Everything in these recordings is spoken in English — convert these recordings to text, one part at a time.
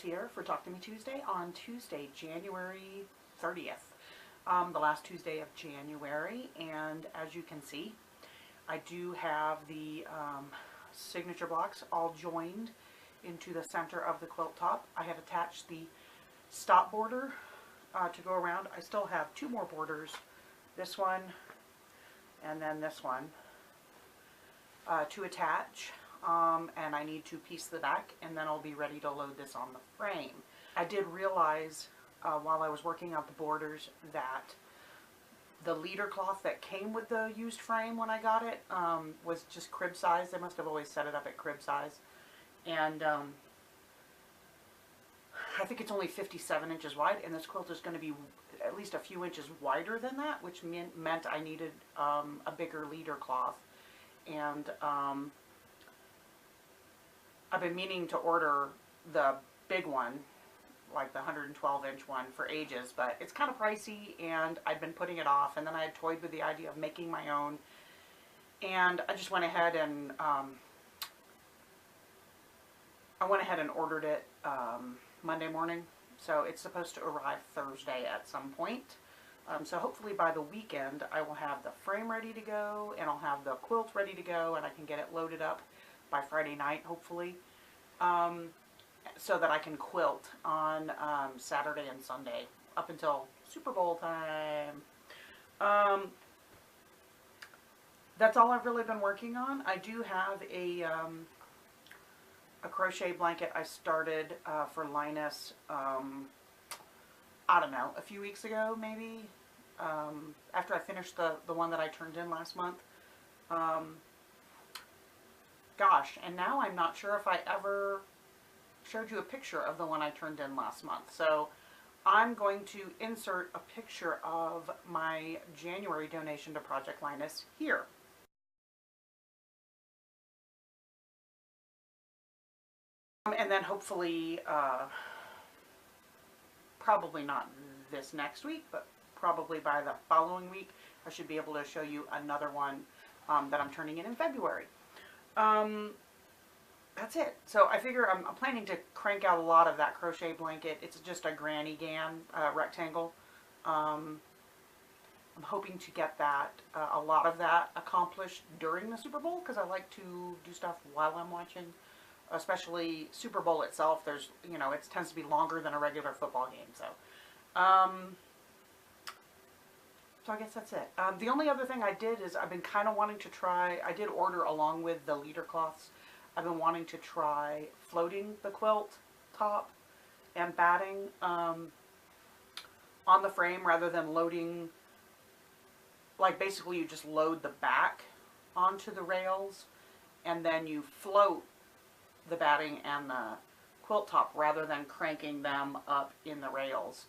here for Talk to Me Tuesday on Tuesday, January 30th, the last Tuesday of January. And as you can see, I do have the signature blocks all joined into the center of the quilt top. I have attached the stop border to go around. I still have two more borders, this one and then this one, to attach. And I need to piece the back, and then I'll be ready to load this on the frame. I did realize while I was working out the borders that the leader cloth that came with the used frame when I got it was just crib size. They must have always set it up at crib size. And I think it's only 57 inches wide, and this quilt is going to be at least a few inches wider than that, which meant I needed a bigger leader cloth. And I've been meaning to order the big one, like the 112-inch one, for ages, but it's kind of pricey, and I'd been putting it off, and then I had toyed with the idea of making my own, and I just went ahead and ordered it Monday morning, so it's supposed to arrive Thursday at some point. So hopefully by the weekend I will have the frame ready to go, and I'll have the quilt ready to go, and I can get it loaded up by Friday night, hopefully, so that I can quilt on Saturday and Sunday up until Super Bowl time. That's all I've really been working on. I do have a crochet blanket I started for Linus, I don't know, a few weeks ago maybe, after I finished the one that I turned in last month. Gosh, and now I'm not sure if I ever showed you a picture of the one I turned in last month. So I'm going to insert a picture of my January donation to Project Linus here. And then hopefully, probably not this next week, but probably by the following week, I should be able to show you another one that I'm turning in February. That's it. So I figure I'm planning to crank out a lot of that crochet blanket. It's just a granny gan rectangle. I'm hoping to get that, a lot of that accomplished during the Super Bowl, because I like to do stuff while I'm watching, especially Super Bowl itself. There's, you know, it tends to be longer than a regular football game. So, so I guess that's it. The only other thing I did is I've been kind of wanting to try, I did order along with the leader cloths, I've been wanting to try floating the quilt top and batting on the frame rather than loading, like basically you just load the back onto the rails and then you float the batting and the quilt top rather than cranking them up in the rails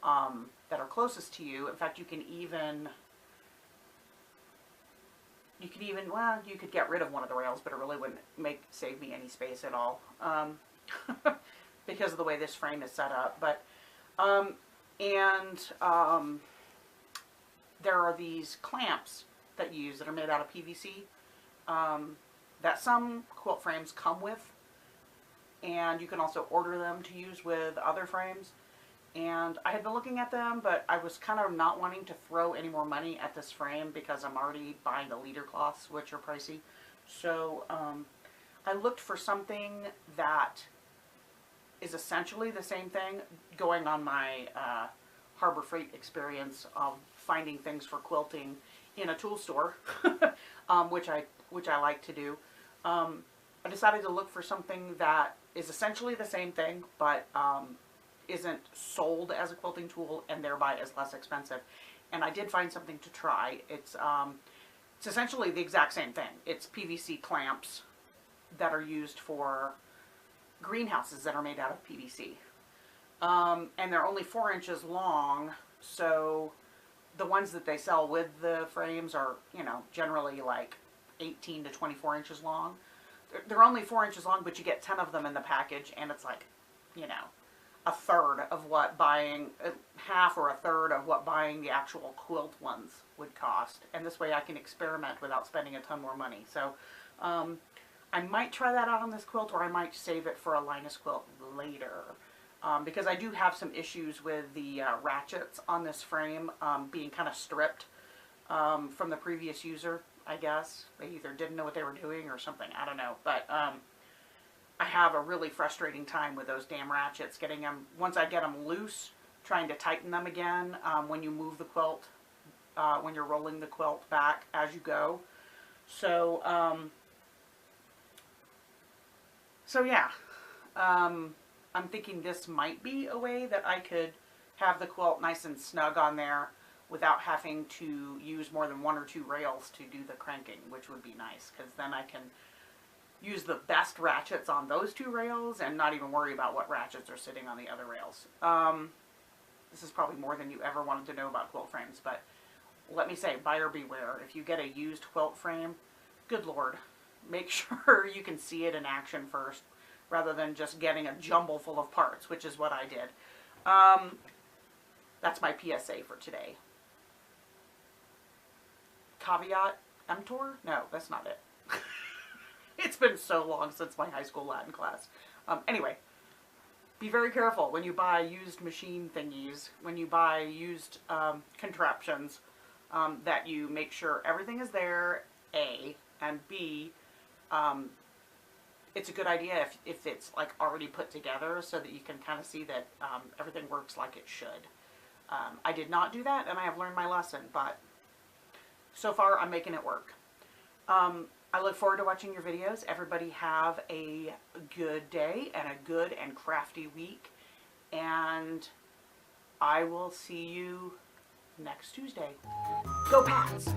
that are closest to you. In fact, you can even, well, you could get rid of one of the rails, but it really wouldn't save me any space at all because of the way this frame is set up. But there are these clamps that you use that are made out of PVC that some quilt frames come with, and you can also order them to use with other frames. And I had been looking at them, but I was kind of not wanting to throw any more money at this frame because I'm already buying the leader cloths, which are pricey. So I looked for something that is essentially the same thing, going on my Harbor Freight experience of finding things for quilting in a tool store, which I like to do. I decided to look for something that is essentially the same thing, but isn't sold as a quilting tool and thereby is less expensive. And I did find something to try. It's essentially the exact same thing. It's PVC clamps that are used for greenhouses that are made out of PVC. And they're only 4 inches long, so the ones that they sell with the frames are, you know, generally like 18 to 24 inches long. They're only 4 inches long, but you get 10 of them in the package, and it's like, you know, a third of what buying, half or a third of what buying the actual quilt ones would cost. And this way I can experiment without spending a ton more money. So I might try that out on this quilt, or I might save it for a Linus quilt later. because I do have some issues with the ratchets on this frame being kind of stripped from the previous user, I guess. They either didn't know what they were doing or something, I don't know. But I have a really frustrating time with those damn ratchets, getting them, once I get them loose, trying to tighten them again when you move the quilt, when you're rolling the quilt back as you go. So, yeah, I'm thinking this might be a way that I could have the quilt nice and snug on there without having to use more than 1 or 2 rails to do the cranking, which would be nice, because then I can use the best ratchets on those 2 rails and not even worry about what ratchets are sitting on the other rails. This is probably more than you ever wanted to know about quilt frames, but let me say, buyer beware. If you get a used quilt frame, good Lord, make sure you can see it in action first, rather than just getting a jumble full of parts, which is what I did. That's my PSA for today. Caveat emptor? No, that's not it. It's been so long since my high school Latin class. Anyway, be very careful when you buy used machine thingies, when you buy used contraptions, that you make sure everything is there, A, and B, it's a good idea if it's like already put together so that you can kind of see that everything works like it should. I did not do that, and I have learned my lesson, but so far I'm making it work. I look forward to watching your videos. Everybody have a good day and a good and crafty week, and I will see you next Tuesday. Go Pats!